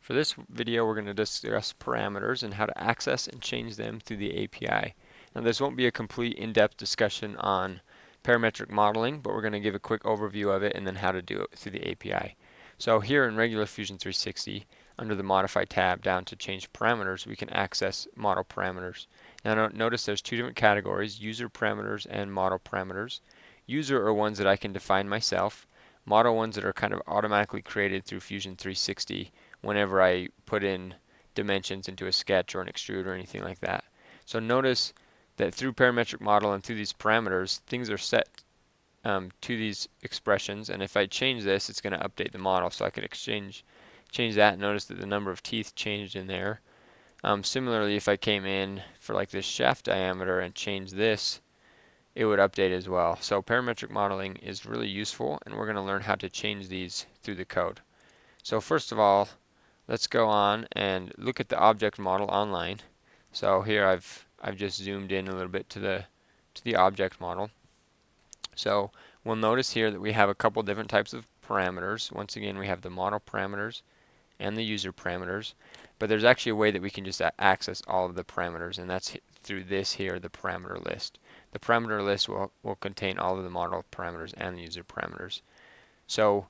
For this video, we're going to discuss parameters and how to access and change them through the API. Now, this won't be a complete in-depth discussion on parametric modeling, but we're going to give a quick overview of it and then how to do it through the API. So here in regular Fusion 360, under the Modify tab down to change parameters, we can access model parameters. Now notice there's two different categories, user parameters and model parameters. User are ones that I can define myself. Model ones that are kind of automatically created through Fusion 360 whenever I put in dimensions into a sketch or an extrude or anything like that. So notice that through parametric model and through these parameters, things are set to these expressions, and if I change this, it's going to update the model. So I could change that. Notice that the number of teeth changed in there. Similarly, if I came in for like this shaft diameter and changed this, it would update as well. So parametric modeling is really useful, and we're going to learn how to change these through the code. So first of all, let's go on and look at the object model online. So here I've just zoomed in a little bit to the object model. So we'll notice here that we have a couple different types of parameters. Once again, we have the model parameters and the user parameters, but there's actually a way that we can just access all of the parameters, and that's through this here, the parameter list. The parameter list will contain all of the model parameters and the user parameters. So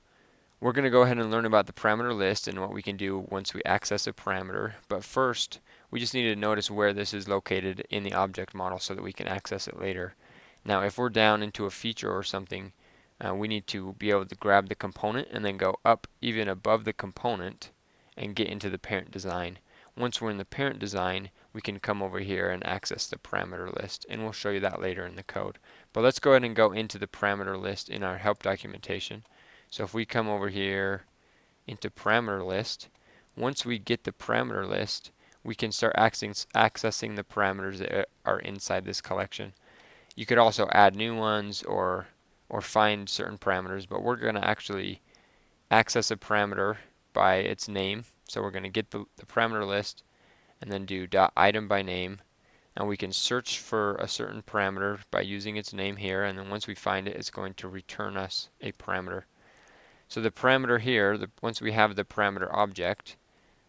we're going to go ahead and learn about the parameter list and what we can do once we access a parameter. But first, we just need to notice where this is located in the object model so that we can access it later. Now, if we're down into a feature or something, we need to be able to grab the component and then go up even above the component and get into the parent design. Once we're in the parent design, we can come over here and access the parameter list, and we'll show you that later in the code. But let's go ahead and go into the parameter list in our help documentation. So if we come over here into parameter list, once we get the parameter list, we can start accessing the parameters that are inside this collection. You could also add new ones or find certain parameters, but we're going to actually access a parameter by its name. So we're going to get the parameter list and then do .item by name, and we can search for a certain parameter by using its name here, and then once we find it, it's going to return us a parameter. So the parameter here, once we have the parameter object,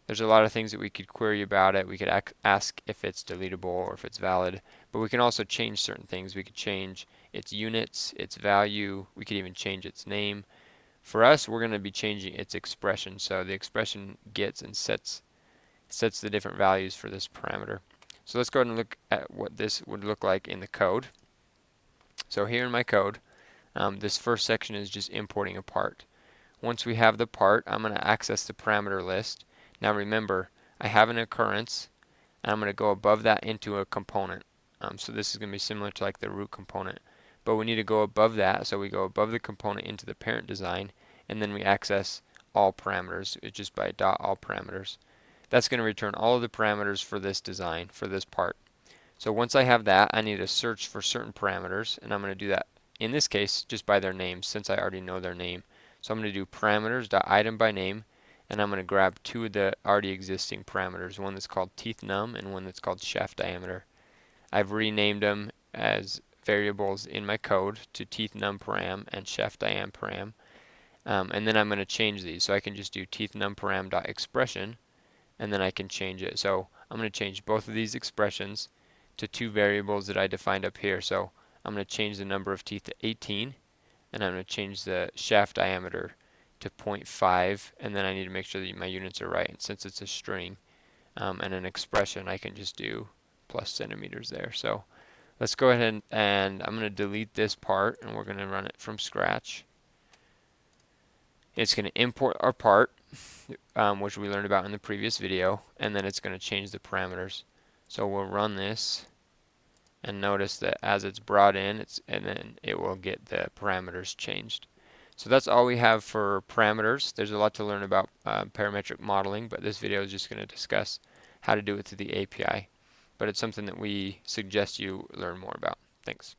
there's a lot of things that we could query about it. We could ask if it's deletable or if it's valid, but we can also change certain things. We could change its units, its value, we could even change its name. For us, we're going to be changing its expression. So the expression gets and sets the different values for this parameter. So let's go ahead and look at what this would look like in the code. So here in my code, this first section is just importing a part. Once we have the part, I'm going to access the parameter list. Now remember, I have an occurrence, and I'm going to go above that into a component. So this is going to be similar to like the root component. But we need to go above that, so we go above the component into the parent design, and then we access all parameters. It's just by .all parameters. That's going to return all of the parameters for this design, for this part. So once I have that, I need to search for certain parameters, and I'm going to do that, in this case, just by their names, since I already know their name. So I'm going to do parameters.item by name, and I'm going to grab two of the already existing parameters, one that's called teeth num and one that's called shaft diameter. I've renamed them as variables in my code to teeth num param and shaft diam param. And then I'm going to change these. So I can just do teeth num param.expression, and then I can change it. So I'm going to change both of these expressions to two variables that I defined up here. So I'm going to change the number of teeth to 18, and I'm going to change the shaft diameter to 0.5, and then I need to make sure that my units are right. And since it's a string and an expression, I can just do plus centimeters there. So let's go ahead and I'm going to delete this part, and we're going to run it from scratch. It's going to import our part, which we learned about in the previous video, and then it's going to change the parameters. So we'll run this, and notice that as it's brought in, and then it will get the parameters changed. So that's all we have for parameters. There's a lot to learn about parametric modeling, but this video is just going to discuss how to do it through the API. But it's something that we suggest you learn more about. Thanks.